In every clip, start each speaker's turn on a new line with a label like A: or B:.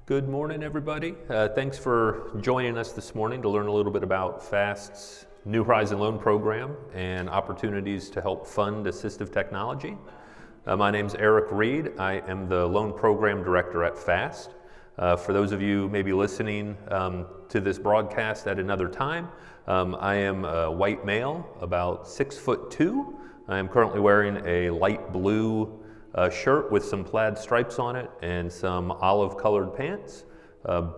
A: Good morning, everybody. Thanks for joining us this morning to learn a little bit about FAAST's New Horizon Loan Program and opportunities to help fund assistive technology. My name's Eric Reed. I am the Loan Program Director at FAAST. For those of you maybe listening to this broadcast at another time, I am a white male, about 6'2". I am currently wearing a light blue shirt with some plaid stripes on it and some olive colored pants.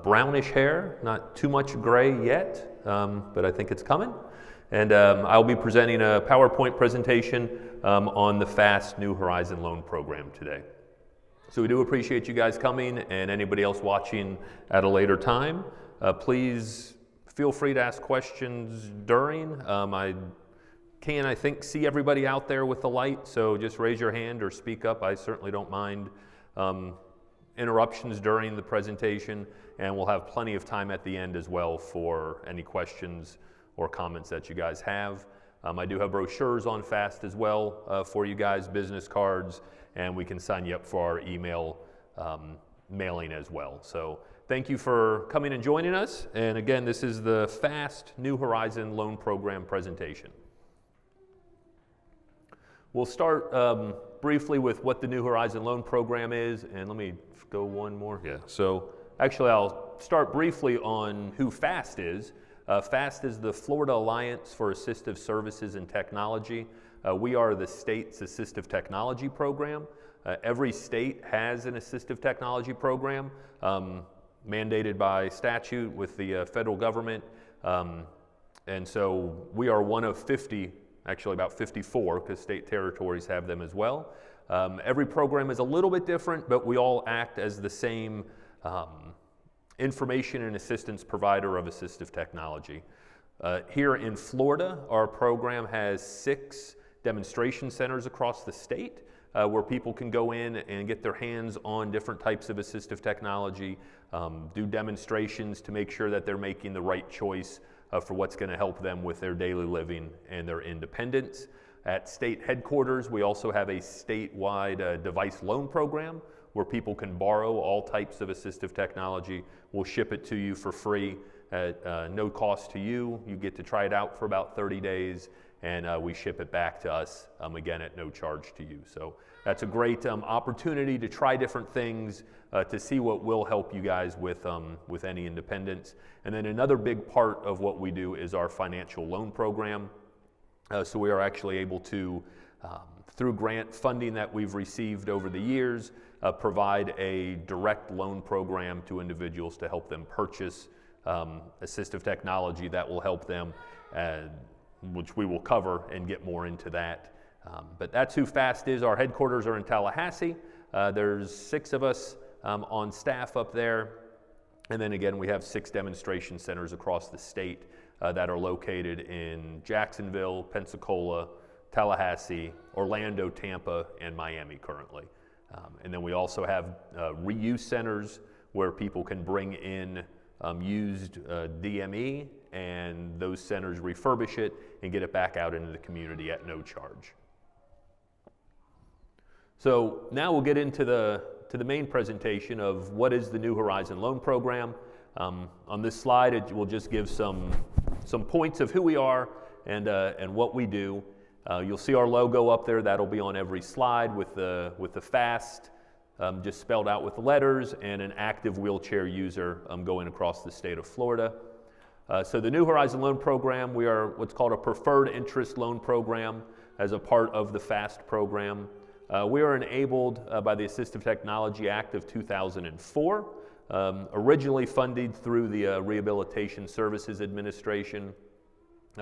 A: Brownish hair, not too much gray yet, but I think it's coming. And I'll be presenting a PowerPoint presentation on the FAAST New Horizon Loan Program today. So we do appreciate you guys coming, and anybody else watching at a later time. Please feel free to ask questions during. I think, see everybody out there with the light, so just raise your hand or speak up. I certainly don't mind interruptions during the presentation, and we'll have plenty of time at the end as well for any questions or comments that you guys have. I do have brochures on FAAST as well for you guys, business cards, and we can sign you up for our email mailing as well. So thank you for coming and joining us. And again, this is the FAAST New Horizon Loan Program presentation. We'll start briefly with what the New Horizon Loan Program is, and let me go one more. Yeah. So actually, I'll start briefly on who FAAST is. FAAST is the Florida Alliance for Assistive Services and Technology. We are the state's assistive technology program. Every state has an assistive technology program mandated by statute with the federal government, and so we are one of 50. Actually about 54, because state territories have them as well. Every program is a little bit different, but we all act as the same information and assistance provider of assistive technology. Here in Florida, our program has 6 demonstration centers across the state where people can go in and get their hands on different types of assistive technology, do demonstrations to make sure that they're making the right choice for what's going to help them with their daily living and their independence. At state headquarters, we also have a statewide device loan program where people can borrow all types of assistive technology. We'll ship it to you for free at no cost to you. You get to try it out for about 30 days, and we ship it back to us, again, at no charge to you. So that's a great opportunity to try different things, to see what will help you guys with any independence. And then another big part of what we do is our financial loan program. So we are actually able to, through grant funding that we've received over the years, provide a direct loan program to individuals to help them purchase assistive technology that will help them, which we will cover and get more into that. But that's who FAAST is. Our headquarters are in Tallahassee. There's 6 of us on staff up there. And then again, we have 6 demonstration centers across the state that are located in Jacksonville, Pensacola, Tallahassee, Orlando, Tampa, and Miami currently. And then we also have reuse centers where people can bring in used DME, and those centers refurbish it and get it back out into the community at no charge. So now we'll get into the main presentation of what is the New Horizon Loan Program. On this slide, it will just give some points of who we are and what we do. You'll see our logo up there. That'll be on every slide with the FAAST just spelled out with the letters, and an active wheelchair user going across the state of Florida. So the New Horizon Loan Program, we are what's called a preferred interest loan program as a part of the FAAST program. We are enabled by the Assistive Technology Act of 2004, originally funded through the Rehabilitation Services Administration.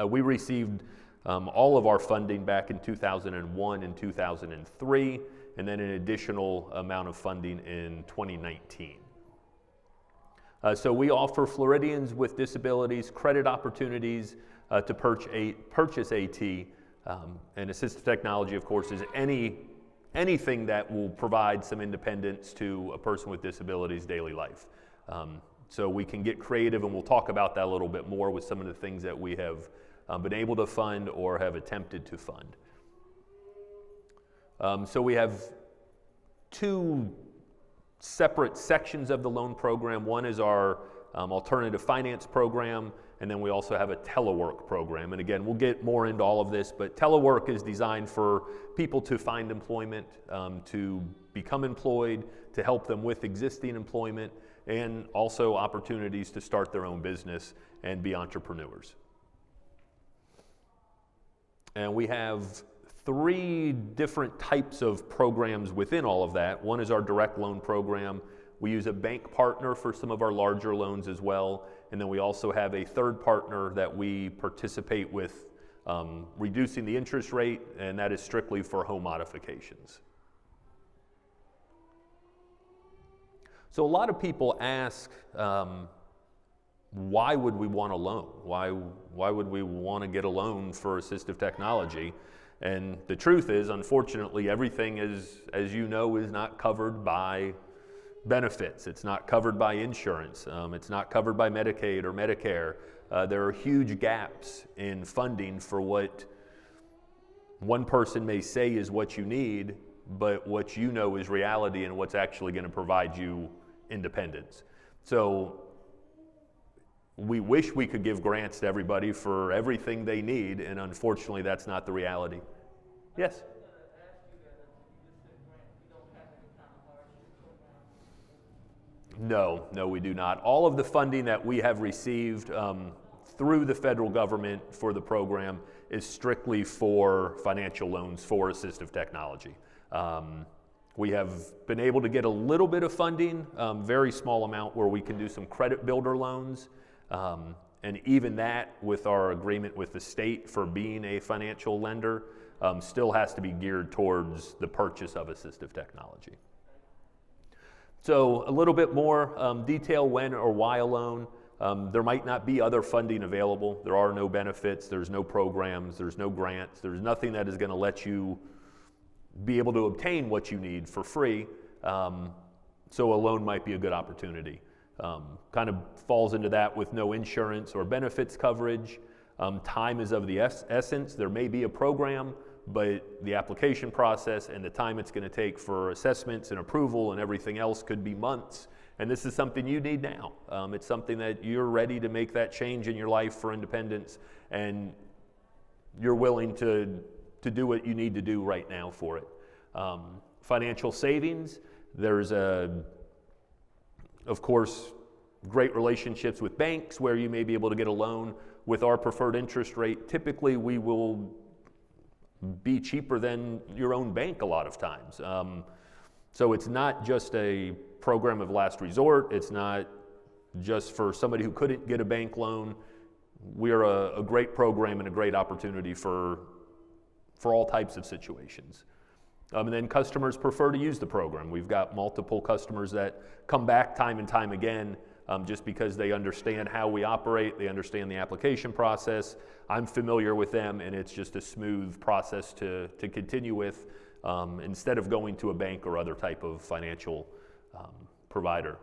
A: We received all of our funding back in 2001 and 2003, and then an additional amount of funding in 2019. So we offer Floridians with disabilities credit opportunities to purchase AT, and assistive technology, of course, is anything that will provide some independence to a person with disabilities' daily life. So we can get creative, and we'll talk about that a little bit more with some of the things that we have been able to fund or have attempted to fund. So we have two separate sections of the loan program. One is our alternative finance program, and then we also have a telework program. And again, we'll get more into all of this, but telework is designed for people to find employment, to become employed, to help them with existing employment, and also opportunities to start their own business and be entrepreneurs. And we have 3 different types of programs within all of that. One is our direct loan program. We use a bank partner for some of our larger loans as well. And then we also have a third partner that we participate with reducing the interest rate, and that is strictly for home modifications. So a lot of people ask, why would we want a loan? Why would we want to get a loan for assistive technology? And the truth is, unfortunately, everything is, as you know, is not covered by benefits. It's not covered by insurance. It's not covered by Medicaid or Medicare. There are huge gaps in funding for what one person may say is what you need, but what you know is reality and what's actually going to provide you independence. So we wish we could give grants to everybody for everything they need, and unfortunately that's not the reality. Yes? No, we do not. All of the funding that we have received through the federal government for the program is strictly for financial loans for assistive technology. We have been able to get a little bit of funding, very small amount, where we can do some credit builder loans. And even that, with our agreement with the state for being a financial lender, still has to be geared towards the purchase of assistive technology. So a little bit more detail when or why a loan. There might not be other funding available. There are no benefits, there's no programs, there's no grants, there's nothing that is going to let you be able to obtain what you need for free. So a loan might be a good opportunity. Kind of falls into that with no insurance or benefits coverage. Time is of the essence. There may be a program, but the application process and the time it's going to take for assessments and approval and everything else could be months. And this is something you need now. It's something that you're ready to make that change in your life for independence, and you're willing to do what you need to do right now for it. Financial savings, there's of course, great relationships with banks where you may be able to get a loan with our preferred interest rate. Typically, we will be cheaper than your own bank a lot of times. So it's not just a program of last resort. It's not just for somebody who couldn't get a bank loan. We are a great program and a great opportunity for all types of situations. And then customers prefer to use the program. We've got multiple customers that come back time and time again just because they understand how we operate, they understand the application process. I'm familiar with them, and it's just a smooth process to continue with instead of going to a bank or other type of financial provider.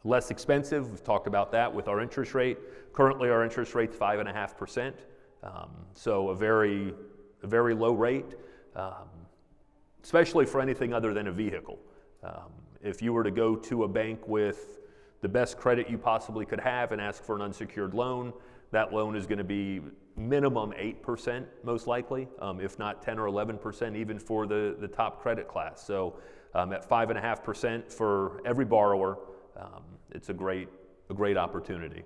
A: Less expensive, we've talked about that with our interest rate. Currently our interest rate's 5.5%, so a very low rate. Especially for anything other than a vehicle. If you were to go to a bank with the best credit you possibly could have and ask for an unsecured loan, that loan is going to be minimum 8% most likely, if not 10 or 11% even for the top credit class. So at 5.5% for every borrower, it's a great opportunity.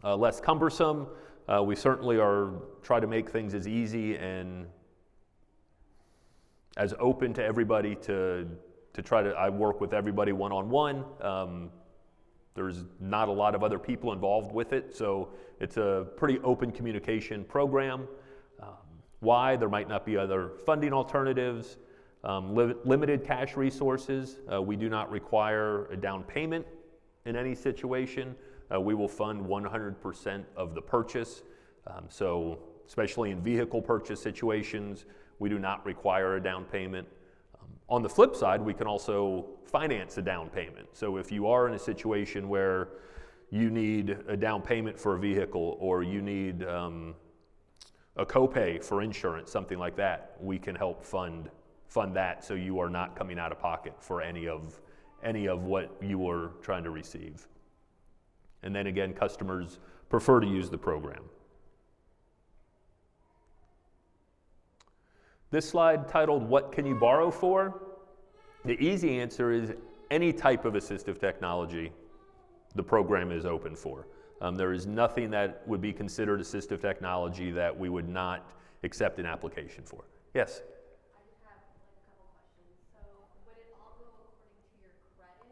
A: Less cumbersome, we certainly try to make things as easy and as open to everybody to try to, I work with everybody one-on-one. There's not a lot of other people involved with it, so it's a pretty open communication program. Why? There might not be other funding alternatives. Limited cash resources. We do not require a down payment in any situation. We will fund 100% of the purchase. So especially in vehicle purchase situations, we do not require a down payment. On the flip side, we can also finance a down payment. So if you are in a situation where you need a down payment for a vehicle, or you need a copay for insurance, something like that, we can help fund that so you are not coming out of pocket for any of any of what you are trying to receive. And then again, customers prefer to use the program. This slide titled, "What can you borrow for?" The easy answer is any type of assistive technology the program is open for. There is nothing that would be considered assistive technology that we would not accept an application for. Yes?
B: I just have like a couple questions. So would it all go according to your credit?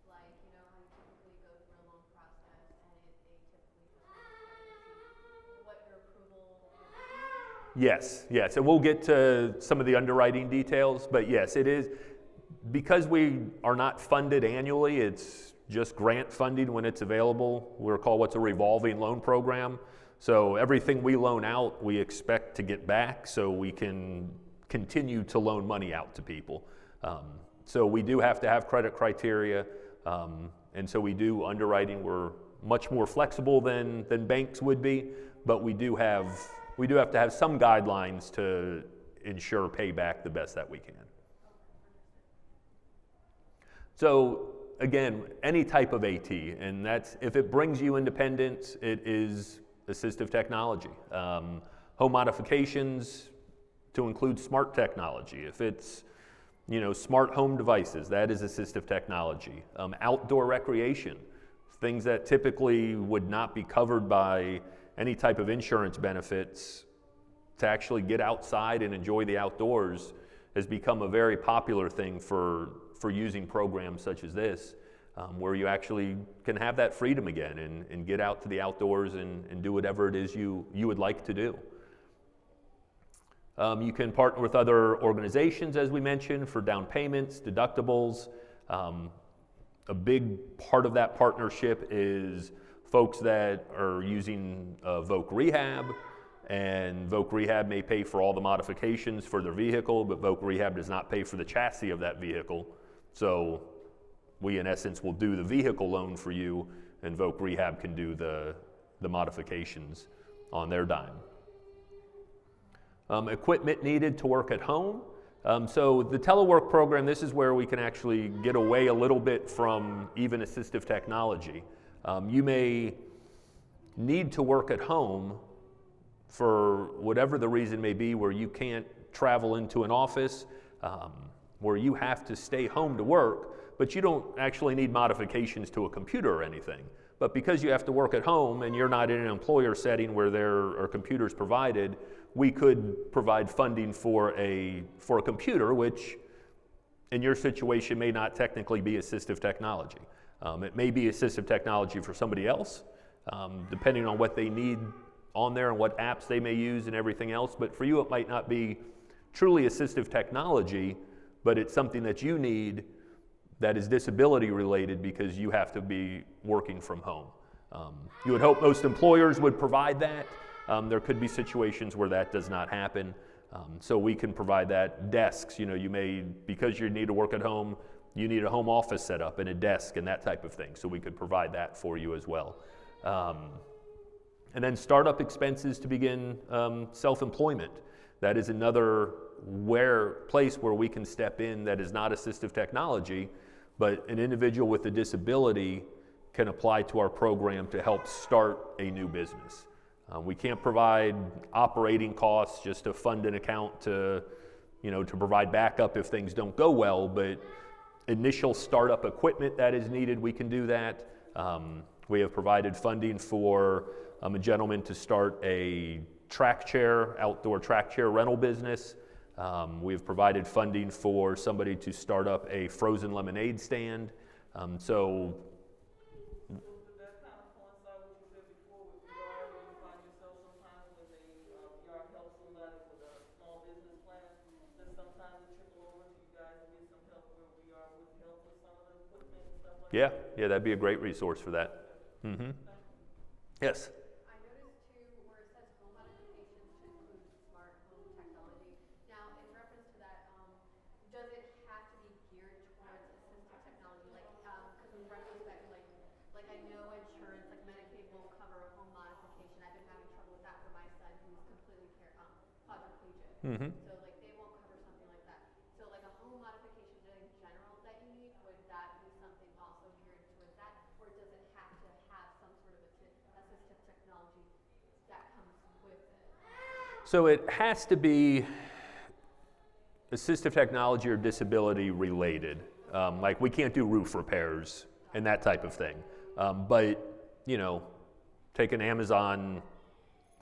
B: Like, you know, how you typically go through a loan process and they typically just want to see what your approval would be?
A: Yes, yes. And we'll get to some of the underwriting details, but yes, it is. Because we are not funded annually, it's just grant funding when it's available. We're called what's a revolving loan program. So everything we loan out, we expect to get back so we can continue to loan money out to people. So we do have to have credit criteria, and so we do underwriting. We're much more flexible than banks would be, but we do have to have some guidelines to ensure payback the best that we can. So again, any type of AT, and that's, if it brings you independence, it is assistive technology. Home modifications to include smart technology. If it's, you know, smart home devices, that is assistive technology. Outdoor recreation, things that typically would not be covered by any type of insurance benefits, to actually get outside and enjoy the outdoors has become a very popular thing for using programs such as this, where you actually can have that freedom again and get out to the outdoors and do whatever it is you would like to do. You can partner with other organizations, as we mentioned, for down payments, deductibles. A big part of that partnership is folks that are using Voc Rehab, and Voc Rehab may pay for all the modifications for their vehicle, but Voc Rehab does not pay for the chassis of that vehicle. So we, in essence, will do the vehicle loan for you, and Voc Rehab can do the modifications on their dime. Equipment needed to work at home. So the telework program, this is where we can actually get away a little bit from even assistive technology. You may need to work at home for whatever the reason may be, where you can't travel into an office, where you have to stay home to work, but you don't actually need modifications to a computer or anything. But because you have to work at home and you're not in an employer setting where there are computers provided, we could provide funding for a computer, which in your situation may not technically be assistive technology. It may be assistive technology for somebody else, depending on what they need on there and what apps they may use and everything else. But for you, it might not be truly assistive technology, but it's something that you need that is disability related because you have to be working from home. You would hope most employers would provide that. There could be situations where that does not happen. So we can provide that. Desks, you know, you may, because you need to work at home, you need a home office set up and a desk and that type of thing. So we could provide that for you as well. And then startup expenses to begin self-employment. That is another place where we can step in that is not assistive technology, but an individual with a disability can apply to our program to help start a new business. We can't provide operating costs just to fund an account to provide backup if things don't go well, but initial startup equipment that is needed, we can do that. We have provided funding for a gentleman to start a outdoor track chair rental business. We have provided funding for somebody to start up a frozen lemonade stand. So
C: did that kind of coincide with what you said before with VR, where you find yourself sometimes when the VR helps somebody with a small business plan, that sometimes it trickle over to you guys and get some help where VR would help with some of the equipment and stuff like that?
A: yeah, that'd be a great resource for that. Mm-hmm. Yes?
B: I noticed too where it says home modifications to include smart home technology. Now, in reference to that, does it have to be geared towards assistive technology? Like, because in retrospect, like I know insurance, like Medicaid won't cover a home modification. I've been having trouble with that for my son who's completely quadriplegic.
A: Mm-hmm.
B: So like they won't cover something like that. So like a home modification in general that you need, would that
A: So it has to be assistive technology or disability related. Like we can't do roof repairs and that type of thing. But, you know, take an Amazon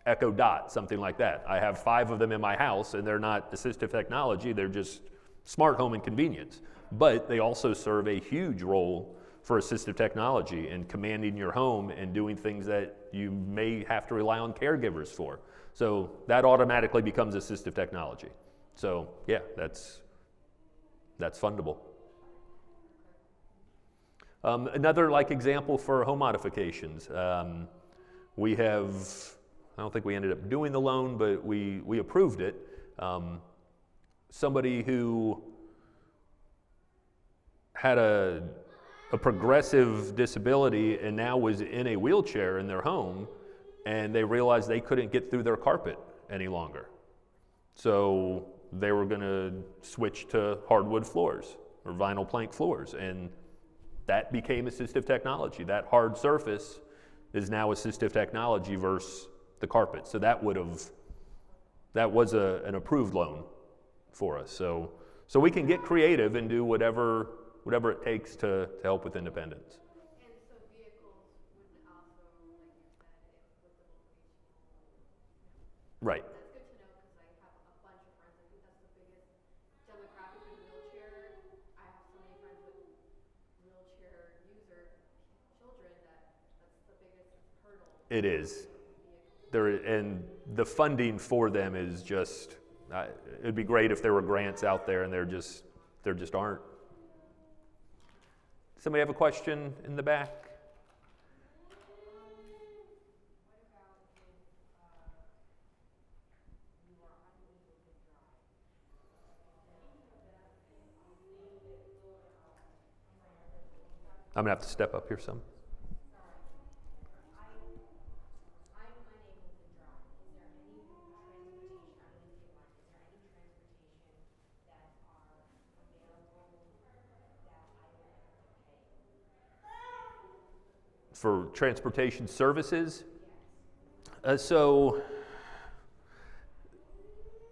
A: Echo Dot, something like that. I have 5 of them in my house and they're not assistive technology, they're just smart home and convenience. But they also serve a huge role for assistive technology in commanding your home and doing things that you may have to rely on caregivers for. So that automatically becomes assistive technology. So yeah, that's fundable. Another like example for home modifications. We have, I don't think we ended up doing the loan, but we approved it. Somebody who had a progressive disability and now was in a wheelchair in their home, and they realized they couldn't get through their carpet any longer. So they were going to switch to hardwood floors or vinyl plank floors, and that became assistive technology. That hard surface is now assistive technology versus the carpet. So that was an approved loan for us. So we can get creative and do whatever it takes to help with independence.
B: And so vehicles would also, like you said, with the location.
A: Right.
B: That's good to know because I have a bunch of friends. I think that's the biggest demographic with wheelchair. I have so many friends with wheelchair user children that's the biggest hurdle.
A: It is. And the funding for them is just, it'd be great if there were grants out there, and there just aren't. Somebody have a question in the back? I'm gonna have to step up here some. For transportation services. So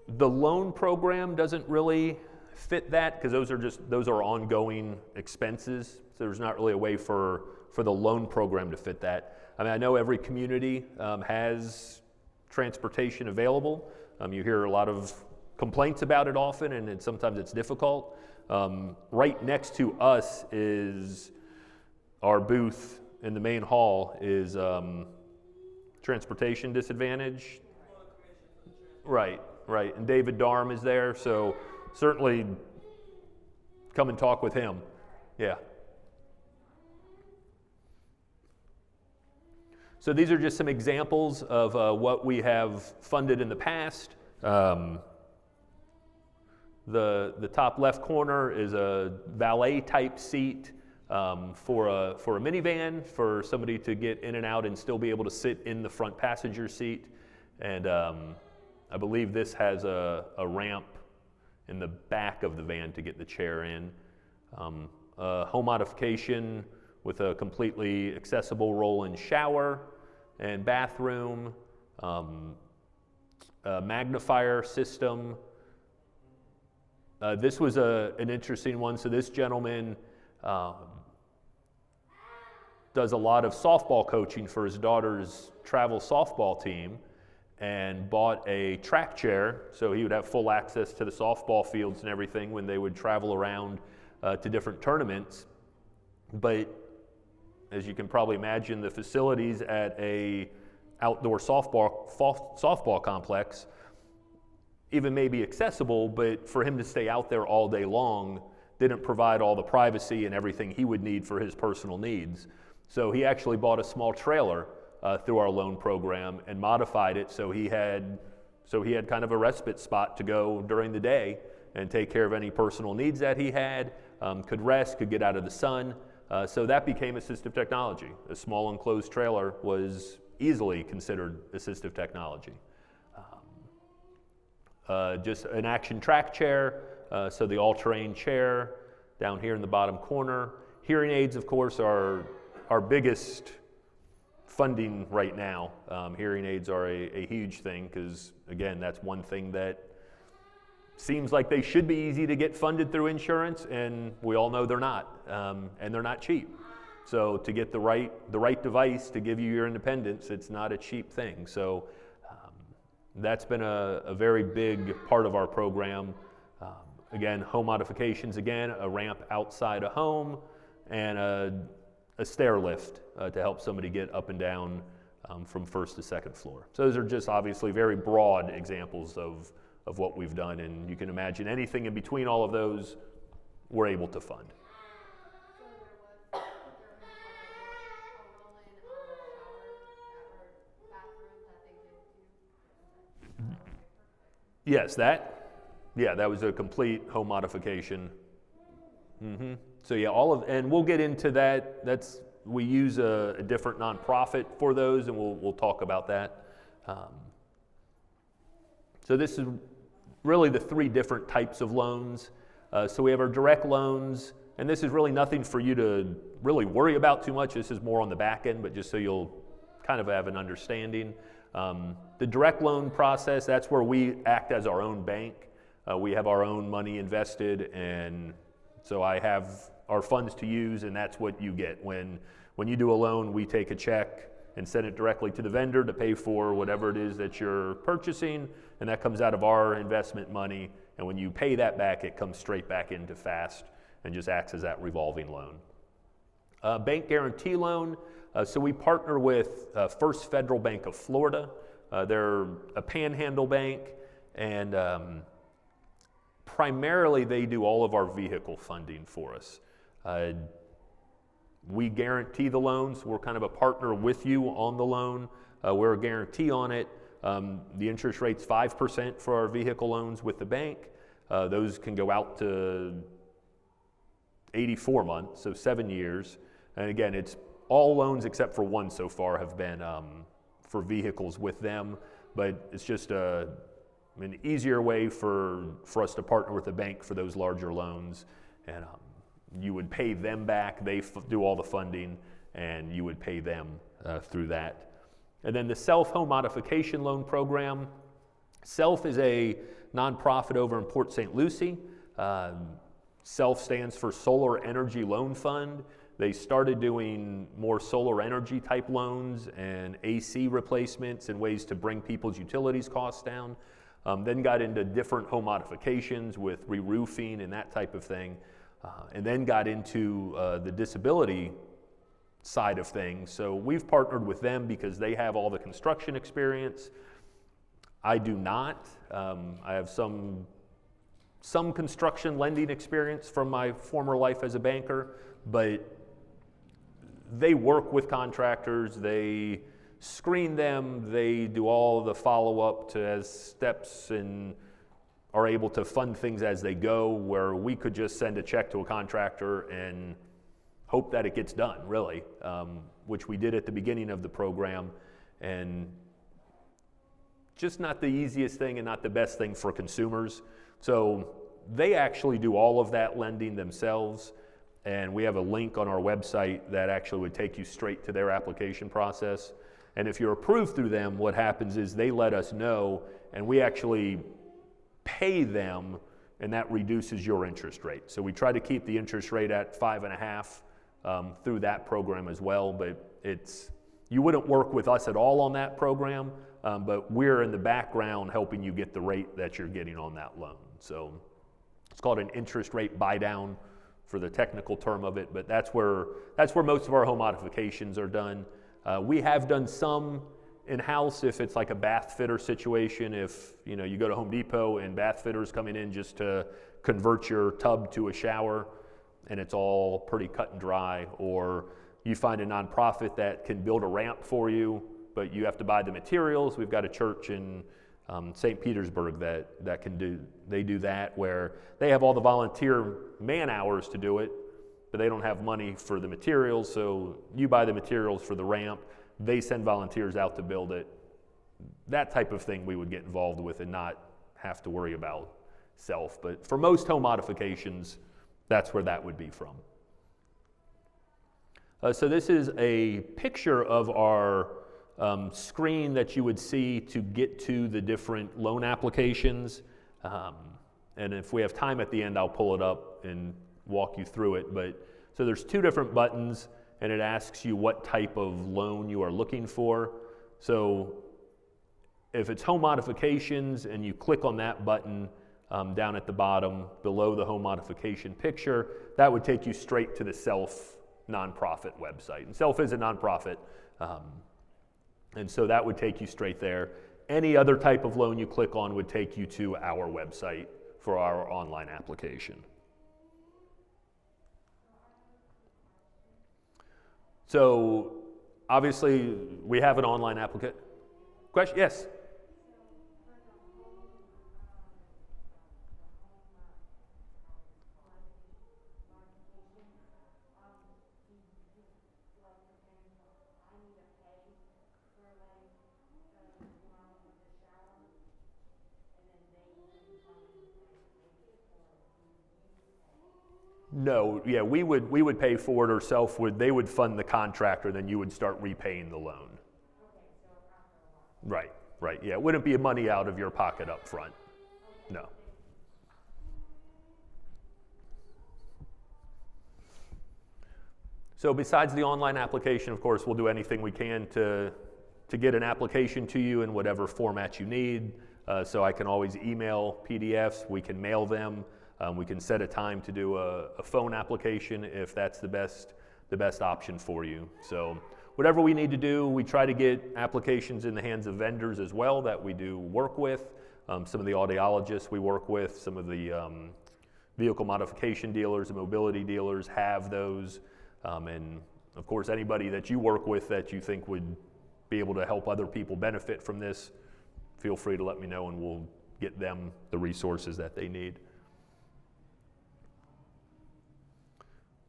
A: the loan program doesn't really fit that because those are ongoing expenses. So there's not really a way for the loan program to fit that. I mean, I know every community has transportation available. You hear a lot of complaints about it often, and sometimes it's difficult. Right next to us is our booth in the main hall is transportation disadvantage. Right. And David Darm is there, so certainly come and talk with him. Yeah. So these are just some examples of what we have funded in the past. The top left corner is a valet type seat for a minivan, for somebody to get in and out and still be able to sit in the front passenger seat. And I believe this has a ramp in the back of the van to get the chair in. Home modification with a completely accessible roll-in shower and bathroom, a magnifier system. This was an interesting one. So this gentleman does a lot of softball coaching for his daughter's travel softball team, and bought a track chair so he would have full access to the softball fields and everything when they would travel around to different tournaments. But as you can probably imagine, the facilities at a outdoor softball complex even may be accessible, but for him to stay out there all day long didn't provide all the privacy and everything he would need for his personal needs. So he actually bought a small trailer through our loan program and modified it so he had kind of a respite spot to go during the day and take care of any personal needs that he had, could rest, could get out of the sun. So that became assistive technology. A small enclosed trailer was easily considered assistive technology. Just an action track chair, so the all-terrain chair down here in the bottom corner. Hearing aids, of course, are our biggest funding right now. Hearing aids are a huge thing because, again, that's one thing that seems like they should be easy to get funded through insurance, and we all know they're not, and they're not cheap. So to get the right device to give you your independence, it's not a cheap thing. So that's been a very big part of our program. Again, home modifications, again, a ramp outside a home, and a stair lift to help somebody get up and down from first to second floor. So those are just obviously very broad examples of what we've done, and you can imagine anything in between all of those we're able to fund.
B: So there was a roll-in shower or bathroom that they did do?
A: Yes, that was a complete home modification. So yeah, and we'll get into that. We use a different nonprofit for those, and we'll talk about that. So this is really the three different types of loans. So we have our direct loans, and this is really nothing for you to really worry about too much. This is more on the back end, but just so you'll kind of have an understanding. The direct loan process, that's where we act as our own bank. We have our own money invested, and so I have our funds to use, and that's what you get. When you do a loan, we take a check and send it directly to the vendor to pay for whatever it is that you're purchasing, and that comes out of our investment money. And when you pay that back, it comes straight back into FAAST and just acts as that revolving loan. Bank guarantee loan. So we partner with First Federal Bank of Florida. They're a panhandle bank, and primarily they do all of our vehicle funding for us. We guarantee the loans. We're kind of a partner with you on the loan. We're a guarantee on it. The interest rate's 5% for our vehicle loans with the bank. Those can go out to 84 months, so 7 years. And again, it's all loans except for one so far have been for vehicles with them, but it's just an easier way for us to partner with the bank for those larger loans. And you would pay them back, they do all the funding, and you would pay them through that. And then the Self Home Modification Loan Program. Self is a nonprofit over in Port St. Lucie. Self stands for Solar Energy Loan Fund. They started doing more solar energy type loans and AC replacements and ways to bring people's utilities costs down. Then got into different home modifications with re-roofing and that type of thing. And then got into the disability side of things. So we've partnered with them because they have all the construction experience. I do not. I have some construction lending experience from my former life as a banker, but they work with contractors, they screen them, they do all the follow-up to as steps and are able to fund things as they go, where we could just send a check to a contractor and hope that it gets done, really, which we did at the beginning of the program, and just not the easiest thing and not the best thing for consumers. So they actually do all of that lending themselves, and we have a link on our website that actually would take you straight to their application process. And if you're approved through them, what happens is they let us know, and we actually pay them, and that reduces your interest rate. So we try to keep the interest rate at 5.5 through that program as well, but you wouldn't work with us at all on that program, but we're in the background helping you get the rate that you're getting on that loan. So it's called an interest rate buy down for the technical term of it, but that's where most of our home modifications are done. We have done some in-house if it's like a bath fitter situation, if you go to Home Depot and bath fitters coming in just to convert your tub to a shower and it's all pretty cut and dry, or you find a nonprofit that can build a ramp for you, but you have to buy the materials. We've got a church in St. Petersburg that can do that, where they have all the volunteer man hours to do it, but they don't have money for the materials, so you buy the materials for the ramp, they send volunteers out to build it. That type of thing we would get involved with and not have to worry about self. But for most home modifications, that's where that would be from. So this is a picture of our screen that you would see to get to the different loan applications. And if we have time at the end, I'll pull it up and walk you through it. But so there's two different buttons, and it asks you what type of loan you are looking for. So if it's home modifications and you click on that button down at the bottom below the home modification picture, that would take you straight to the Self nonprofit website. And Self is a nonprofit, and so that would take you straight there. Any other type of loan you click on would take you to our website for our online application. So obviously we have an online application. Question? Yes? No, yeah, we would pay for it, or Self would, they would fund the contractor, then you would start repaying the loan. Right, right, yeah, it wouldn't be money out of your pocket up front, no. So besides the online application, of course, we'll do anything we can to get an application to you in whatever format you need. So I can always email PDFs, we can mail them. We can set a time to do a phone application if that's the best option for you. So whatever we need to do, we try to get applications in the hands of vendors as well that we do work with. Some of the audiologists we work with, some of the vehicle modification dealers and mobility dealers have those. And of course, anybody that you work with that you think would be able to help other people benefit from this, feel free to let me know and we'll get them the resources that they need.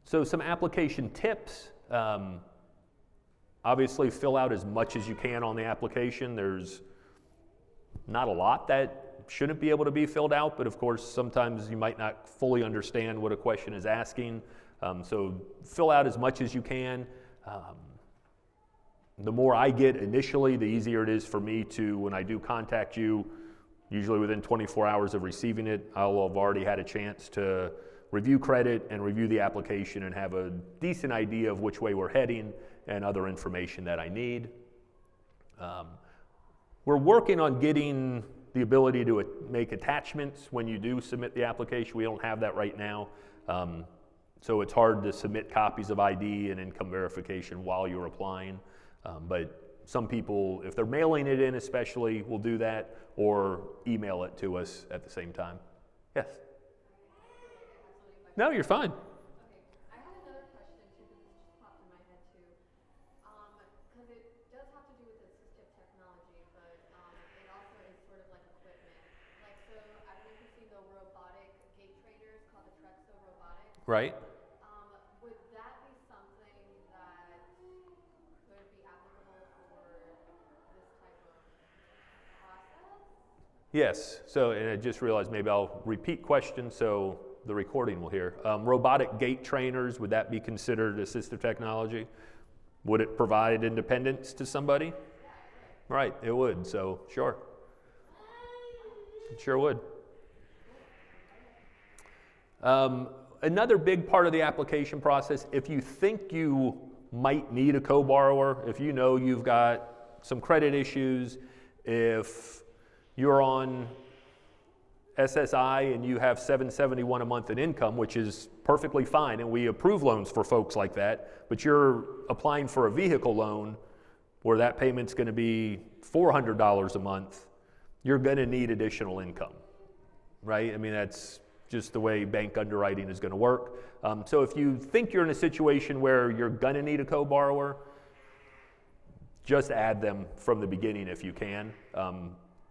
A: So some application tips, obviously fill out as much as you can on the application. There's not a lot that shouldn't be able to be filled out, but of course sometimes you might not fully understand what a question is asking. So fill out as much as you can. The more I get initially, the easier it is for me to, when I do contact you, usually within 24 hours of receiving it, I'll have already had a chance to review credit and review the application and have a decent idea of which way we're heading and other information that I need. We're working on getting the ability to make attachments when you do submit the application. We don't have that right now. So it's hard to submit copies of ID and income verification while you're applying. But some people, if they're mailing it in especially, will do that or email it to us at the same time. Yes? No, you're fine.
B: Okay, I had another question too, because this just popped in my head too. Because it does have to do with assistive technology, but it also is sort of like equipment. Like, so I don't know if you've seen the robotic gate trainers called the Trexo Robotics.
A: Right.
B: Would that be something that could be applicable for this type of process?
A: Yes. So, and I just realized maybe I'll repeat question so the recording will hear. Robotic gate trainers, would that be considered assistive technology? Would it provide independence to somebody? Right, it would, so sure. It sure would. Another big part of the application process, if you think you might need a co-borrower, if you know you've got some credit issues, if you're on SSI and you have $771 a month in income, which is perfectly fine, and we approve loans for folks like that, but you're applying for a vehicle loan where that payment's going to be $400 a month, you're going to need additional income, right? I mean, that's just the way bank underwriting is going to work. So if you think you're in a situation where you're going to need a co-borrower, just add them from the beginning if you can,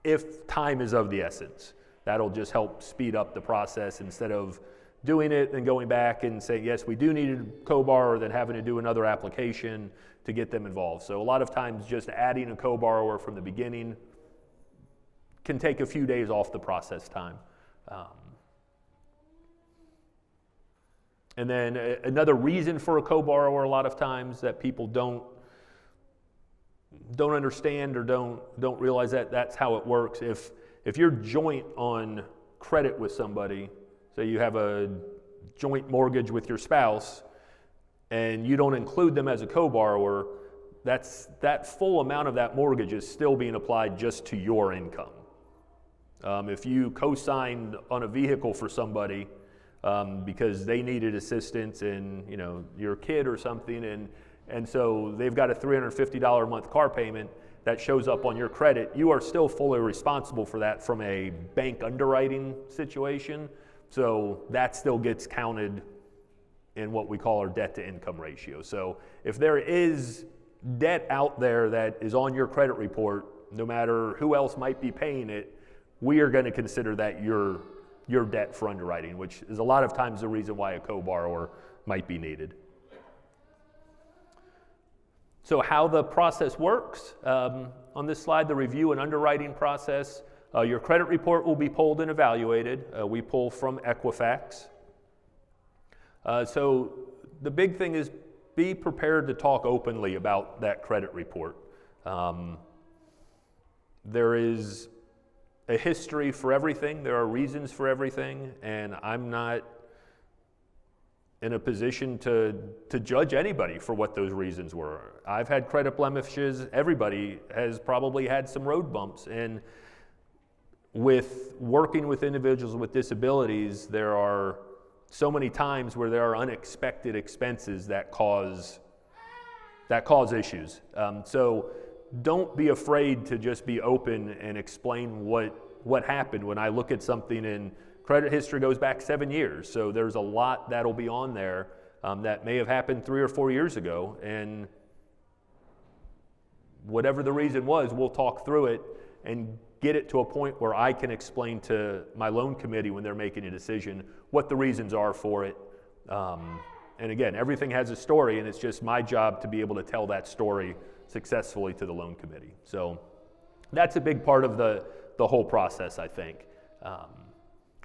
A: if time is of the essence. That'll just help speed up the process instead of doing it and going back and saying, yes, we do need a co-borrower, then having to do another application to get them involved. So a lot of times just adding a co-borrower from the beginning can take a few days off the process time. And then another reason for a co-borrower a lot of times that people don't understand or don't realize that that's how it works. If you're joint on credit with somebody, so you have a joint mortgage with your spouse, and you don't include them as a co-borrower, that full amount of that mortgage is still being applied just to your income. If you co-signed on a vehicle for somebody because they needed assistance and your kid or something, and so they've got a $350 a month car payment that shows up on your credit, you are still fully responsible for that from a bank underwriting situation. So that still gets counted in what we call our debt to income ratio. So if there is debt out there that is on your credit report, no matter who else might be paying it, we are going to consider that your debt for underwriting, which is a lot of times the reason why a co-borrower might be needed. So how the process works, on this slide, the review and underwriting process, your credit report will be pulled and evaluated. We pull from Equifax. So the big thing is be prepared to talk openly about that credit report. There is a history for everything. There are reasons for everything, and I'm not in a position to judge anybody for what those reasons were. I've had credit blemishes. Everybody has probably had some road bumps, and with working with individuals with disabilities, there are so many times where there are unexpected expenses that cause issues. So don't be afraid to just be open and explain what happened. When I look at something and credit history goes back 7 years, so there's a lot that'll be on there that may have happened 3 or 4 years ago, and whatever the reason was, we'll talk through it and get it to a point where I can explain to my loan committee when they're making a decision what the reasons are for it. And again, everything has a story, and it's just my job to be able to tell that story successfully to the loan committee. So that's a big part of the whole process, I think.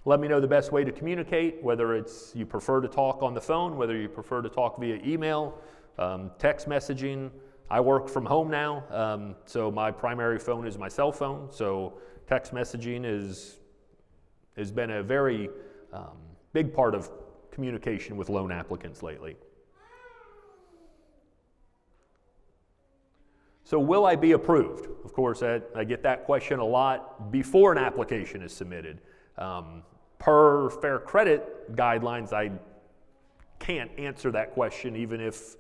A: Let me know the best way to communicate, whether it's you prefer to talk on the phone, whether you prefer to talk via email, text messaging. I work from home now, so my primary phone is my cell phone, so text messaging has been a very big part of communication with loan applicants lately. So will I be approved? Of course, I get that question a lot before an application is submitted. Per Fair Credit guidelines, I can't answer that question even if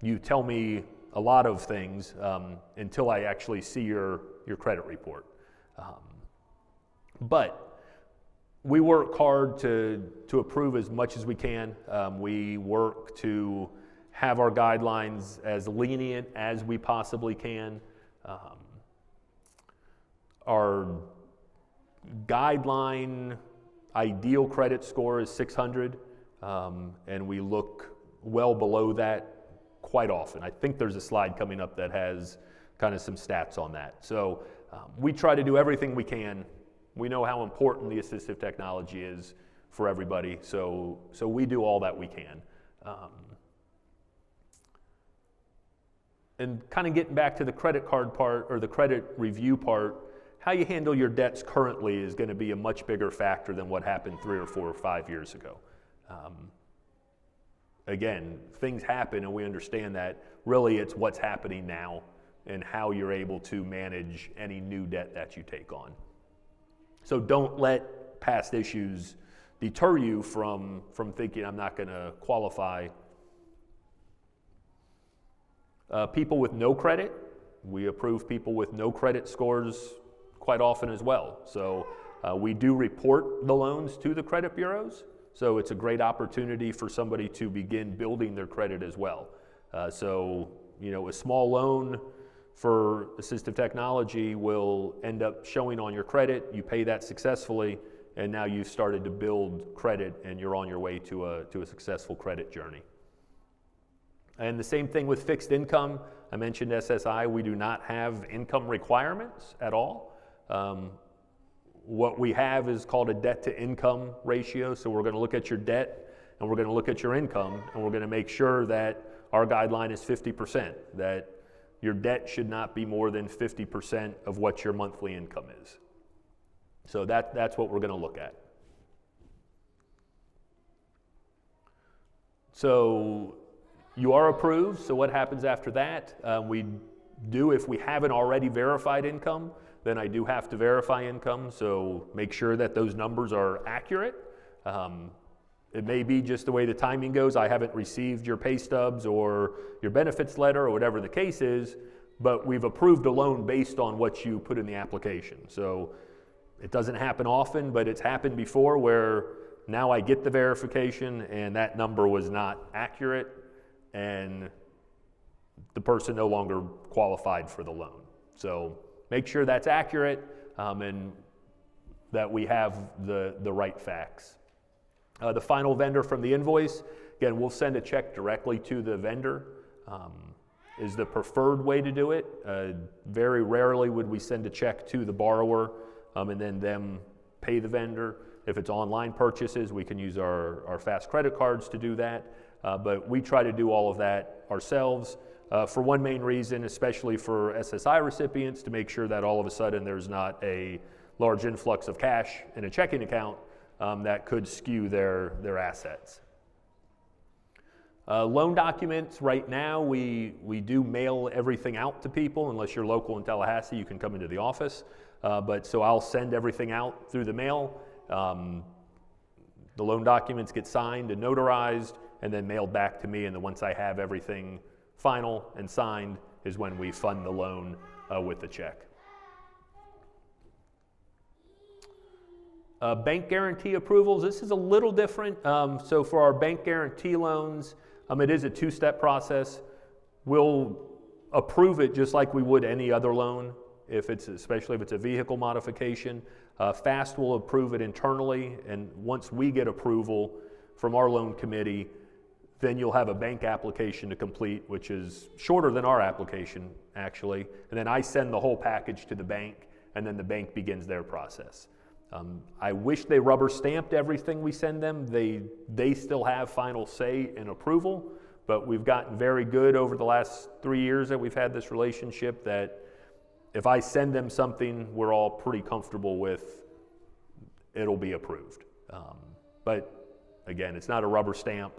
A: you tell me a lot of things until I actually see your credit report. But we work hard to approve as much as we can. We work to have our guidelines as lenient as we possibly can. Our guideline ideal credit score is 600, and we look well below that quite often. I think there's a slide coming up that has kind of some stats on that. So we try to do everything we can. We know how important the assistive technology is for everybody, so we do all that we can. And kind of getting back to the credit card part or the credit review part, how you handle your debts currently is going to be a much bigger factor than what happened 3 or 4 or 5 years ago. Again, things happen and we understand that. Really, it's what's happening now and how you're able to manage any new debt that you take on. So don't let past issues deter you from thinking I'm not going to qualify. People with no credit, we approve people with no credit scores quite often as well. So we do report the loans to the credit bureaus. So it's a great opportunity for somebody to begin building their credit as well. So, a small loan for assistive technology will end up showing on your credit. You pay that successfully, and now you've started to build credit, and you're on your way to a successful credit journey. And the same thing with fixed income. I mentioned SSI. We do not have income requirements at all. What we have is called a debt to income ratio. So we're going to look at your debt and we're going to look at your income, and we're going to make sure that our guideline is 50%, that your debt should not be more than 50% of what your monthly income is. So that's what we're going to look at. So you are approved, so what happens after that? We do, if we haven't already verified income, then I do have to verify income, so make sure that those numbers are accurate. It may be just the way the timing goes. I haven't received your pay stubs or your benefits letter or whatever the case is, but we've approved a loan based on what you put in the application. So it doesn't happen often, but it's happened before where now I get the verification and that number was not accurate and the person no longer qualified for the loan. So make sure that's accurate and that we have the right facts. The final vendor from the invoice, again, we'll send a check directly to the vendor, is the preferred way to do it. Very rarely would we send a check to the borrower and then them pay the vendor. If it's online purchases, we can use our FAAST credit cards to do that, but we try to do all of that ourselves for one main reason, especially for SSI recipients, to make sure that all of a sudden there's not a large influx of cash in a checking account that could skew their assets. Loan documents, right now we do mail everything out to people. Unless you're local in Tallahassee, you can come into the office. So I'll send everything out through the mail. The loan documents get signed and notarized and then mailed back to me, and then once I have everything final and signed is when we fund the loan with the check. Bank guarantee approvals, this is a little different. So for our bank guarantee loans, it is a two-step process. We'll approve it just like we would any other loan, especially if it's a vehicle modification. FAAST will approve it internally, and once we get approval from our loan committee, then you'll have a bank application to complete, which is shorter than our application, actually. And then I send the whole package to the bank, and then the bank begins their process. I wish they rubber stamped everything we send them. They still have final say in approval, but we've gotten very good over the last 3 years that we've had this relationship that if I send them something, we're all pretty comfortable with it'll be approved. But again, it's not a rubber stamp.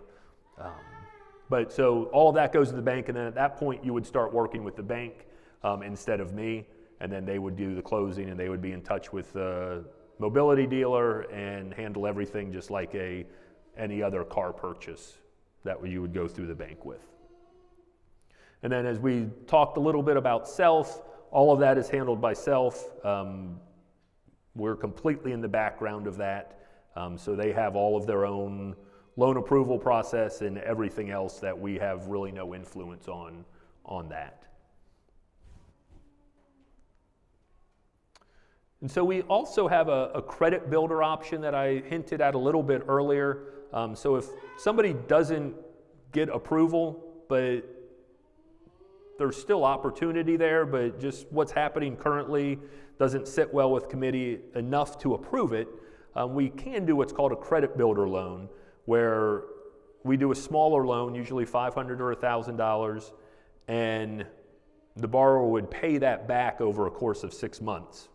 A: But so all of that goes to the bank, and then at that point you would start working with the bank instead of me, and then they would do the closing and they would be in touch with the mobility dealer and handle everything just like any other car purchase that you would go through the bank with. And then as we talked a little bit about self, all of that is handled by self. We're completely in the background of that. So they have all of their own loan approval process and everything else that we have really no influence on that. And so we also have a credit builder option that I hinted at a little bit earlier. So if somebody doesn't get approval, but there's still opportunity there, but just what's happening currently doesn't sit well with committee enough to approve it, we can do what's called a credit builder loan, where we do a smaller loan, usually $500 or $1,000, and the borrower would pay that back over a course of 6 months.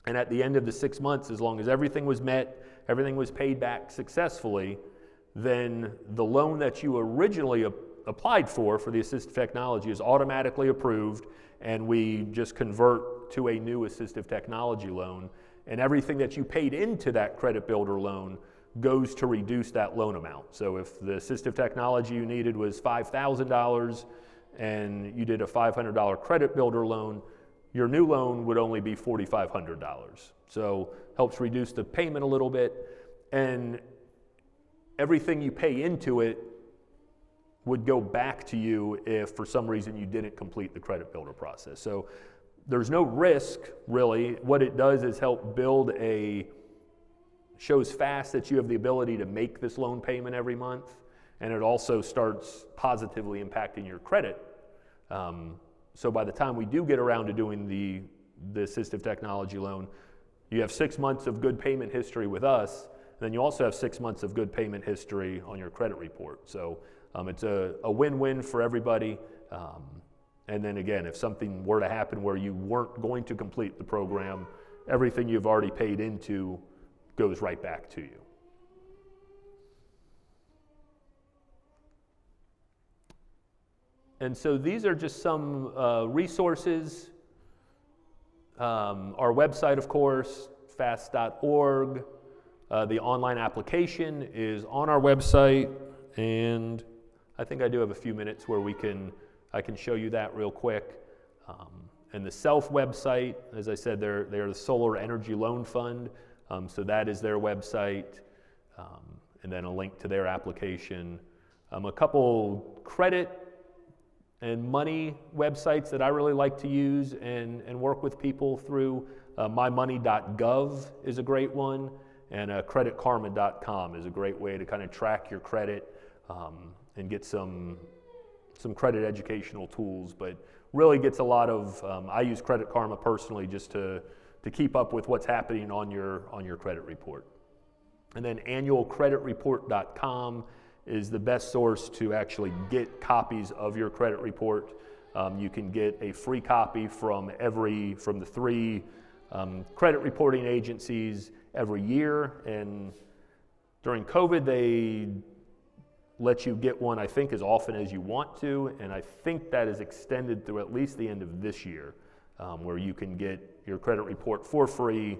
A: And at the end of the 6 months, as long as everything was met, everything was paid back successfully, then the loan that you originally applied for the assistive technology is automatically approved, and we just convert to a new assistive technology loan, and everything that you paid into that credit builder loan goes to reduce that loan amount. So if the assistive technology you needed was $5,000 and you did a $500 credit builder loan, your new loan would only be $4,500. So helps reduce the payment a little bit, and everything you pay into it would go back to you if for some reason you didn't complete the credit builder process. So there's no risk, really. What it does is help build shows FAAST that you have the ability to make this loan payment every month, and it also starts positively impacting your credit. So by the time we do get around to doing the assistive technology loan, you have 6 months of good payment history with us, Then you also have 6 months of good payment history on your credit report. So it's a win-win for everybody. And then again, if something were to happen where you weren't going to complete the program, everything you've already paid into goes right back to you. And so these are just some resources. Our website, of course, FAAST.org. The online application is on our website, and I think I do have a few minutes where I can show you that real quick. And the SELF website, as I said, they're the Solar Energy Loan Fund, so that is their website, and then a link to their application. A couple credit and money websites that I really like to use and work with people through. mymoney.gov is a great one, and creditkarma.com is a great way to kind of track your credit and get some credit educational tools, but really gets a lot of, I use Credit Karma personally just to keep up with what's happening on your credit report. And then annualcreditreport.com is the best source to actually get copies of your credit report. You can get a free copy from the 3 credit reporting agencies every year, and during COVID they let you get one, I think, as often as you want to, and I think that is extended through at least the end of this year, where you can get your credit report for free.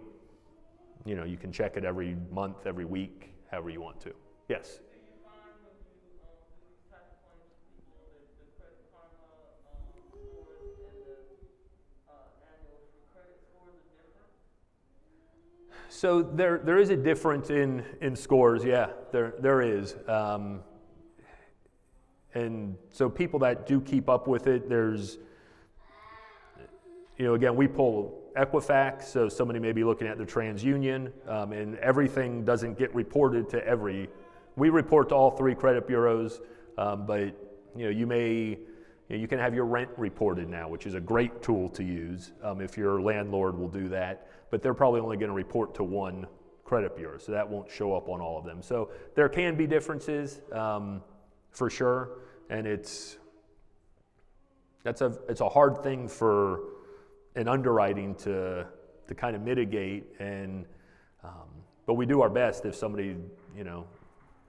A: You know, you can check it every month, every week, however you want to. Yes?
C: Do you find when you do these type of claims with people that the Credit Karma scores and the annual credit scores are different?
A: So there is a difference in scores, yeah, there is. And so people that do keep up with it, there's, again, we pull Equifax, so somebody may be looking at their TransUnion, and everything doesn't get reported to we report to all 3 credit bureaus, but you can have your rent reported now, which is a great tool to use if your landlord will do that, but they're probably only going to report to 1 credit bureau, so that won't show up on all of them. So there can be differences for sure, and it's a hard thing for an underwriting to kind of mitigate, and but we do our best if somebody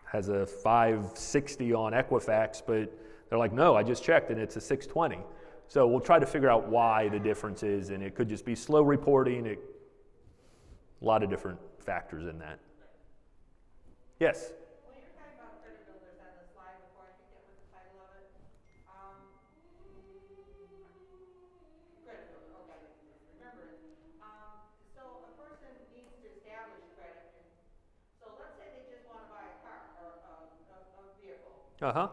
A: has a 560 on Equifax, but they're like, no, I just checked and it's a 620. So we'll try to figure out why the difference is, and it could just be slow reporting. A lot of different factors in that. Yes?
D: When you're talking about credit builders on the slide before, I think that was the title of it. Credit builder, okay, remember it. So a person needs to establish credit. So let's say they just want to buy a car or a vehicle.
A: Uh-huh.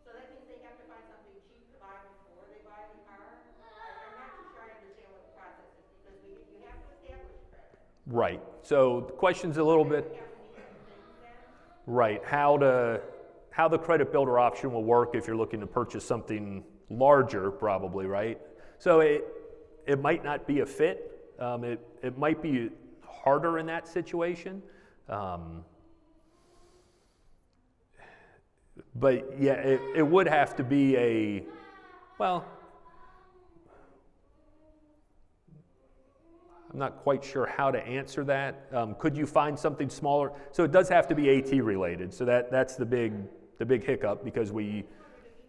D: So that means they have to find something cheap to buy before they buy the car? I'm not too sure I understand what the process is, because you have to establish credit.
A: Right. So the question's a little bit, right, how the credit builder option will work if you're looking to purchase something larger, probably, right? So it might not be a fit. It might be harder in that situation. But yeah, it would have to be I'm not quite sure how to answer that. Could you find something smaller? So it does have to be AT related. So that's the big hiccup, because we.
D: If you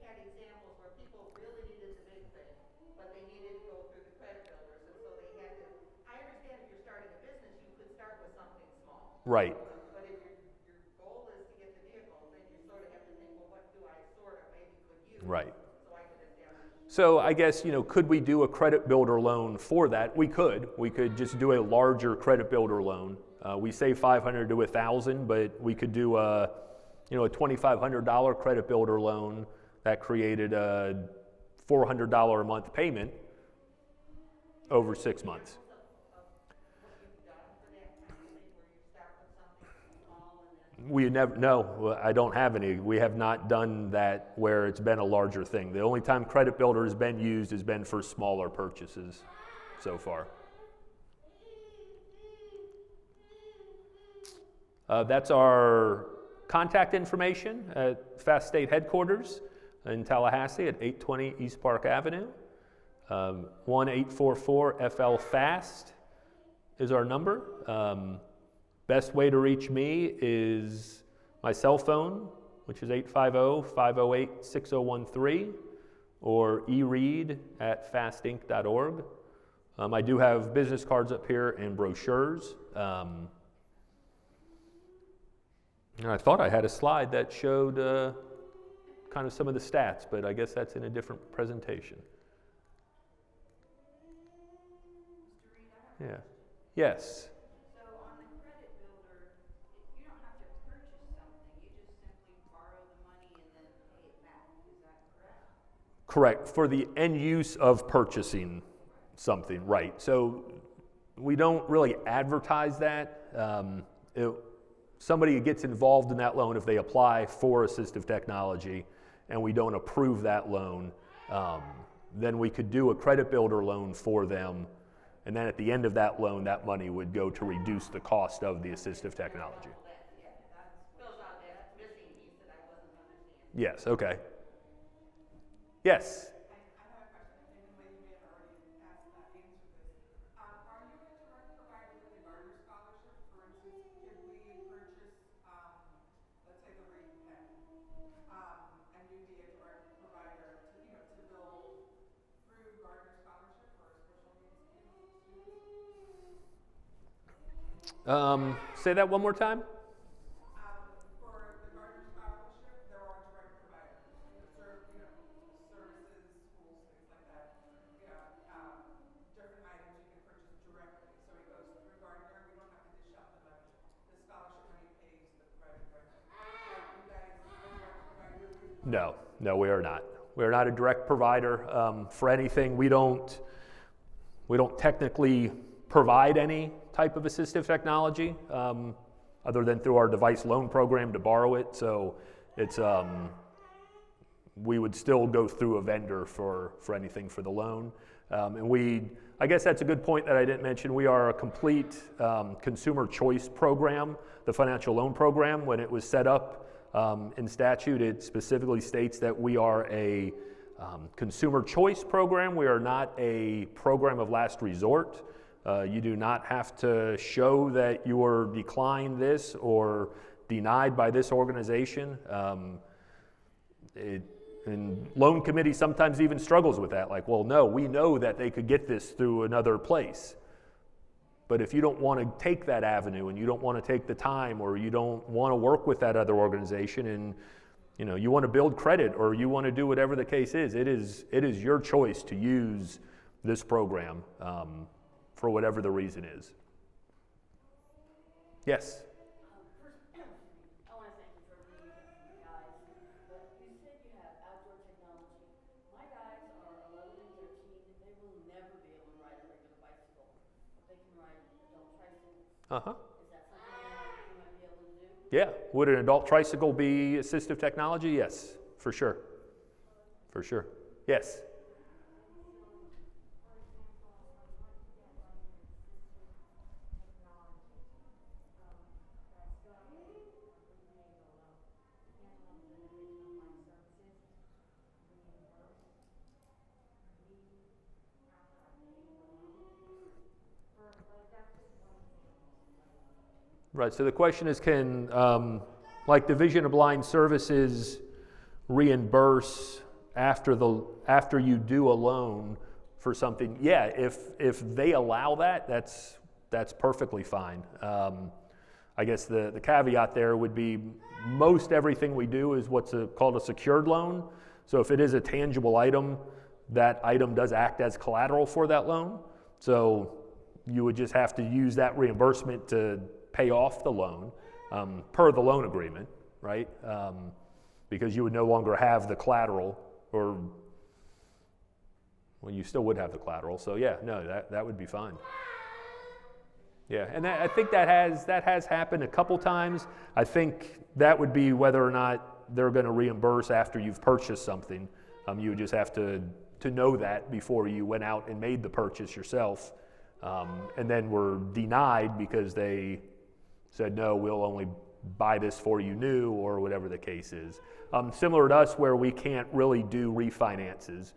D: had examples where people really needed the big thing, but they needed to go through the credit builders, and so they had to. I understand if you're starting a business, you could start with something small.
A: Right.
D: But if your goal is to get the vehicle, then you sort of have to think, well, what do I sort of maybe could use?
A: Right.
D: So I could establish.
A: So I guess, could we do a credit builder loan for that? We could just do a larger credit builder loan. We say $500 to $1,000, but we could do a $2,500 credit builder loan that created a $400 a month payment over 6 months. We never, no, I don't have any. We have not done that where it's been a larger thing. The only time credit builder has been used has been for smaller purchases so far. That's our contact information at FAAST State Headquarters in Tallahassee at 820 East Park Avenue. 1-844-FL-FAAST is our number. Best way to reach me is my cell phone, which is 850-508-6013, or eread@fastinc.org. I do have business cards up here and brochures. And I thought I had a slide that showed kind of some of the stats, but I guess that's in a different presentation. Yeah. Yes.
D: So on the credit builder, you don't have to purchase something, you just simply borrow the money and then pay it back, is that correct?
A: Correct. For the end use of purchasing something, right. So we don't really advertise that. Somebody gets involved in that loan if they apply for assistive technology and we don't approve that loan, then we could do a credit builder loan for them, and then at the end of that loan, that money would go to reduce the cost of the assistive technology.
D: Yeah, that fills out that missing piece that I wasn't understanding.
A: Yes, okay. Yes?
E: I have a question, and maybe you may have already answered this. Are you a direct provider with the Gardner Scholarship? For instance, could we purchase, let's say the rate pen, and you'd be a direct provider to, to build through Gardner Scholarship for special needs students?
A: Say that one more time?
E: For the Gardner Scholarship, there are direct providers that serve, services, schools, things like that. Different items you can purchase directly. So it goes through Gardner. We don't have to dish out the money. The scholarship money pays the provider directly. Are you guys a direct provider?
A: No, we are not. We are not a direct provider for anything. We don't technically provide any type of assistive technology other than through our device loan program to borrow it. So it's we would still go through a vendor for anything for the loan. And I guess that's a good point that I didn't mention. We are a complete consumer choice program, the financial loan program. When it was set up in statute, it specifically states that we are a consumer choice program. We are not a program of last resort. You do not have to show that you were declined this or denied by this organization. And loan committee sometimes even struggles with that. Like, well, no, we know that they could get this through another place. But if you don't want to take that avenue and you don't want to take the time, or you don't want to work with that other organization, and you want to build credit, or you want to do whatever the case is, it is your choice to use this program for whatever the reason is. Yes?
F: First, I want to thank you for being you guys, but you said you have outdoor technology. My guys are 11 and 13, they will never be able to ride a regular bicycle, but they can ride adult tricycles.
A: Uh-huh.
F: Is that something that you might be able to do?
A: Yeah. Would an adult tricycle be assistive technology? Yes, for sure. For sure. Yes? Right, so the question is, can like Division of Blind Services reimburse after you do a loan for something? Yeah, if they allow that, that's perfectly fine. I guess the caveat there would be most everything we do is what's called a secured loan. So if it is a tangible item, that item does act as collateral for that loan. So you would just have to use that reimbursement to pay off the loan per the loan agreement, right? Because you would no longer have the collateral, or, well, you still would have the collateral. So yeah, no, that would be fine. Yeah, and I think that has happened a couple times. I think that would be whether or not they're going to reimburse after you've purchased something. You would just have to know that before you went out and made the purchase yourself, and then were denied because they said, no, we'll only buy this for you new, or whatever the case is. Similar to us, where we can't really do refinances.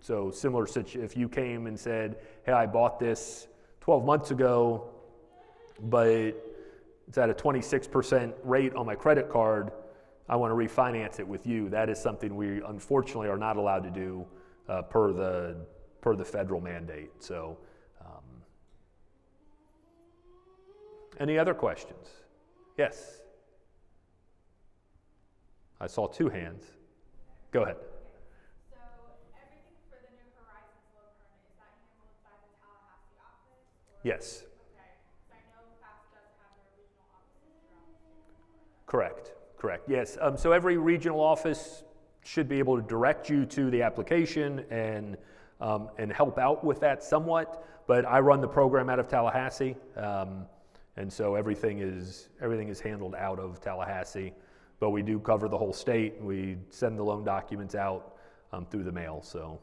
A: So similar, if you came and said, hey, I bought this 12 months ago, but it's at a 26% rate on my credit card, I want to refinance it with you. That is something we unfortunately are not allowed to do per the federal mandate. So, any other questions? Yes. I saw two hands. Go ahead.
B: So everything for the New Horizons loan permit, is that handled by the Tallahassee office? Or?
A: Yes.
B: Okay, because I know FAAST does have their regional offices throughout the state.
A: Correct. Yes. So every regional office should be able to direct you to the application and help out with that somewhat. But I run the program out of Tallahassee, and so everything is handled out of Tallahassee. But we do cover the whole state. We send the loan documents out through the mail. So.
B: Okay,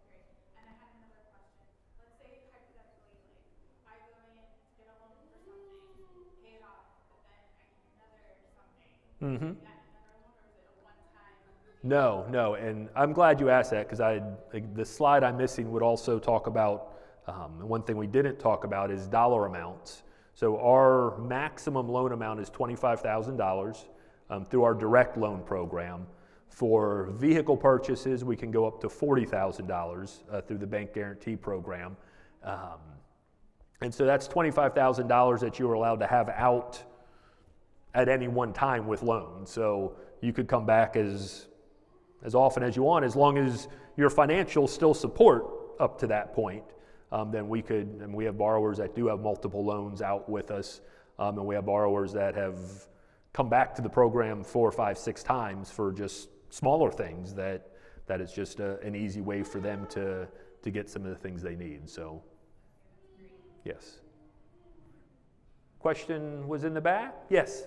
B: great. And I had another question. Let's say hypothetically, I go in to get a loan for something, pay it off, but then I need another something.
A: Mm-hmm.
B: Is that another loan, or is it a one-time?
A: No, and I'm glad you asked that, because the slide I'm missing would also talk about, one thing we didn't talk about is dollar amounts. So our maximum loan amount is $25,000 through our direct loan program. For vehicle purchases, we can go up to $40,000 through the bank guarantee program. And so that's $25,000 that you are allowed to have out at any one time with loans. So you could come back as often as you want, as long as your financials still support up to that point. Then we could, and we have borrowers that do have multiple loans out with us, and we have borrowers that have come back to the program 4, 5, 6 times for just smaller things that is just an easy way for them to get some of the things they need. So, yes. Question was in the back? Yes.
E: So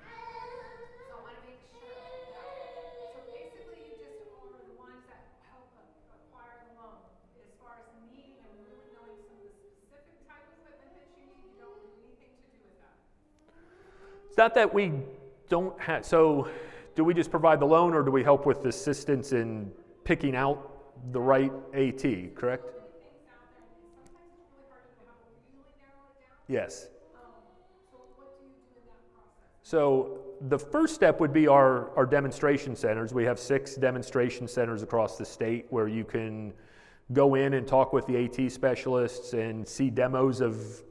E: I want to make sure that, so basically you just are the ones that help acquire the loan. As far as needing and really knowing some of the specific type of equipment that you need, you don't do anything to do with that.
A: It's not that we don't have, so do we just provide the loan, or do we help with assistance in picking out the right AT, correct?
E: Things out there, and sometimes it's really hard to know how to really narrow it down.
A: Yes.
E: So what do you do in that process?
A: So the first step would be our demonstration centers. We have 6 demonstration centers across the state where you can go in and talk with the AT specialists and see demos of,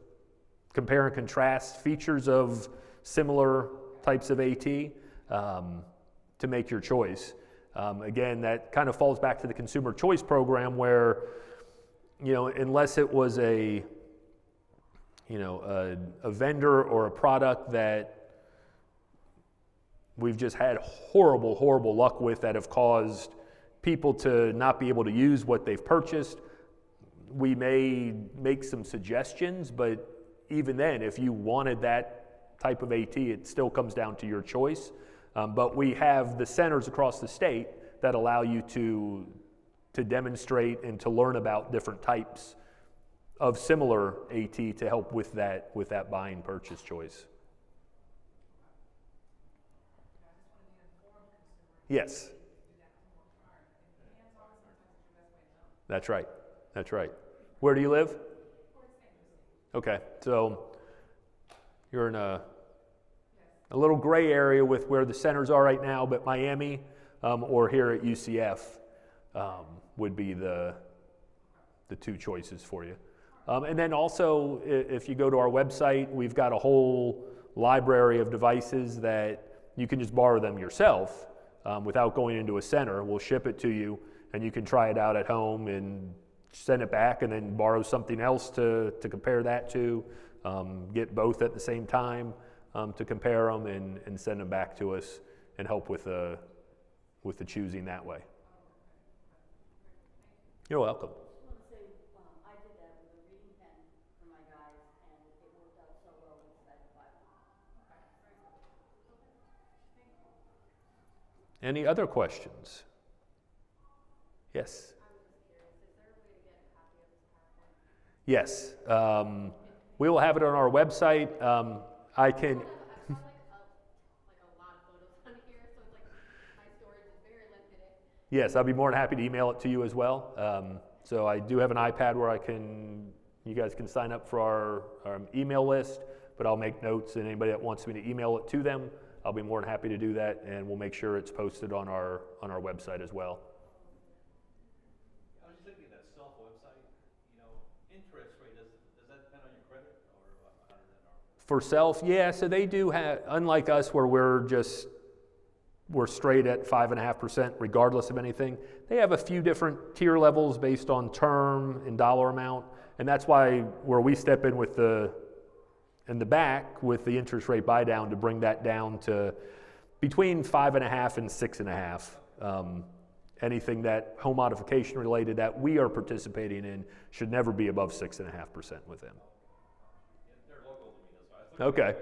A: compare and contrast features of similar types of AT to make your choice. Again, that kind of falls back to the consumer choice program where, unless it was a vendor or a product that we've just had horrible luck with, that have caused people to not be able to use what they've purchased, we may make some suggestions, but even then, if you wanted that type of AT, it still comes down to your choice. But we have the centers across the state that allow you to demonstrate and to learn about different types of similar AT to help with that buying purchase choice. Yes. That's right. Where do you live? Okay, so you're in a little gray area with where the centers are right now, but Miami or here at UCF would be the 2 choices for you. And then also, if you go to our website, we've got a whole library of devices that you can just borrow them yourself without going into a center. We'll ship it to you, and you can try it out at home and send it back, and then borrow something else to compare that to, get both at the same time to compare them, and send them back to us and help with the choosing that way. You're welcome.
F: I just want to say, I did that with a reading pen for my guys, and it worked out so well with Statewide.
A: Any other questions? Yes.
B: I was just curious, is there a way to get a copy of this PowerPoint?
A: Yes. We will have it on our website. I can.
B: I saw like a lot of photos on here, so it's like my storage is very limited.
A: Yes, I'll be more than happy to email it to you as well. So I do have an iPad where you guys can sign up for our email list, but I'll make notes, and anybody that wants me to email it to them, I'll be more than happy to do that, and we'll make sure it's posted on our website as well.
G: I was just looking at that self website, interest rate, does that depend on your credit, or how does that work?
A: For self, yeah, so they do have, unlike us where we're straight at 5.5% regardless of anything, they have a few different tier levels based on term and dollar amount, and that's why where we step in in the back with the interest rate buy down to bring that down to between 5.5 and 6.5. Anything that home modification related that we are participating in should never be above 6.5% with them.
G: They're local to me, that's why.
A: Okay.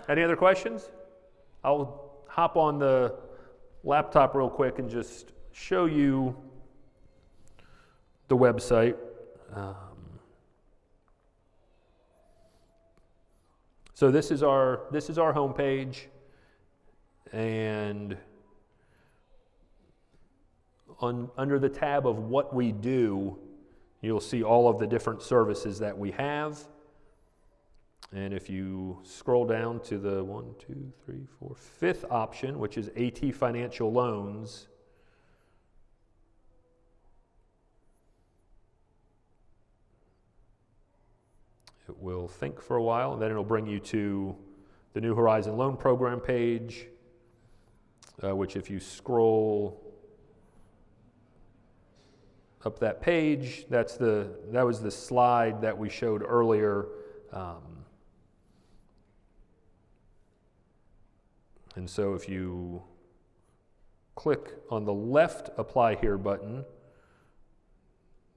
A: Any other questions? I'll hop on the laptop real quick and just show you the website. So this is our homepage, and under the tab of what we do, you'll see all of the different services that we have. And if you scroll down to the 5th option, which is AT Financial Loans, it will think for a while, and then it'll bring you to the New Horizon Loan Program page, which if you scroll up that page, that was the slide that we showed earlier. And so if you click on the left Apply Here button,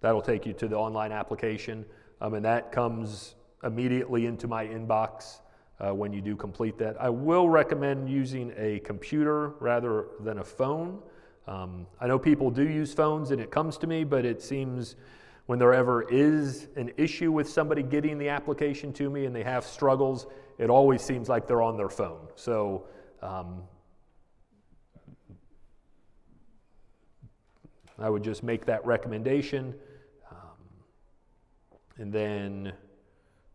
A: that'll take you to the online application, and that comes immediately into my inbox when you do complete that. I will recommend using a computer rather than a phone. I know people do use phones and it comes to me, but it seems when there ever is an issue with somebody getting the application to me and they have struggles, it always seems like they're on their phone. So I would just make that recommendation. And then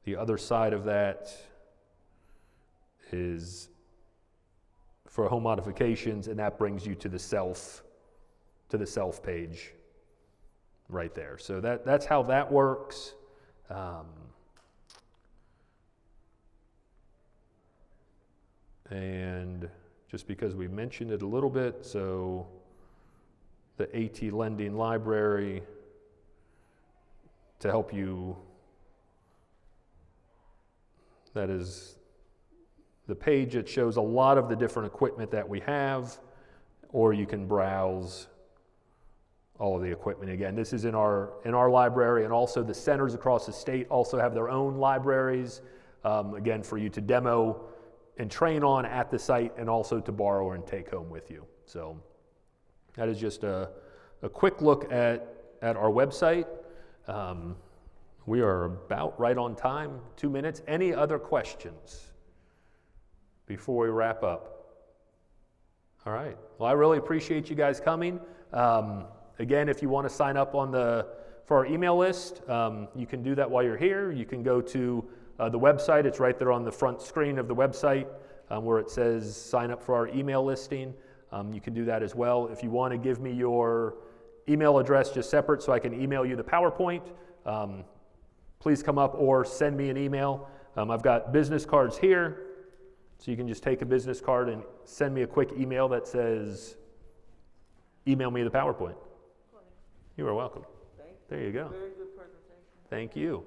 A: the other side of that is for home modifications, and that brings you to the self page right there. So that's how that works. And just because we mentioned it a little bit, so the AT Lending Library, to help you, that is the page that shows a lot of the different equipment that we have, or you can browse all of the equipment. Again, this is in our library, and also the centers across the state also have their own libraries, again, for you to demo and train on at the site, and also to borrow and take home with you. So that is just a quick look at our website. We are about right on time, 2 minutes. Any other questions before we wrap up? All right. Well, I really appreciate you guys coming. Again, if you want to sign up for our email list, you can do that while you're here. You can go to the website. It's right there on the front screen of the website where it says sign up for our email listing. You can do that as well. If you want to give me your email address just separate so I can email you the PowerPoint, please come up or send me an email. I've got business cards here, so you can just take a business card and send me a quick email that says, email me the PowerPoint. You are welcome. There you go.
C: Very good presentation.
A: Thank you.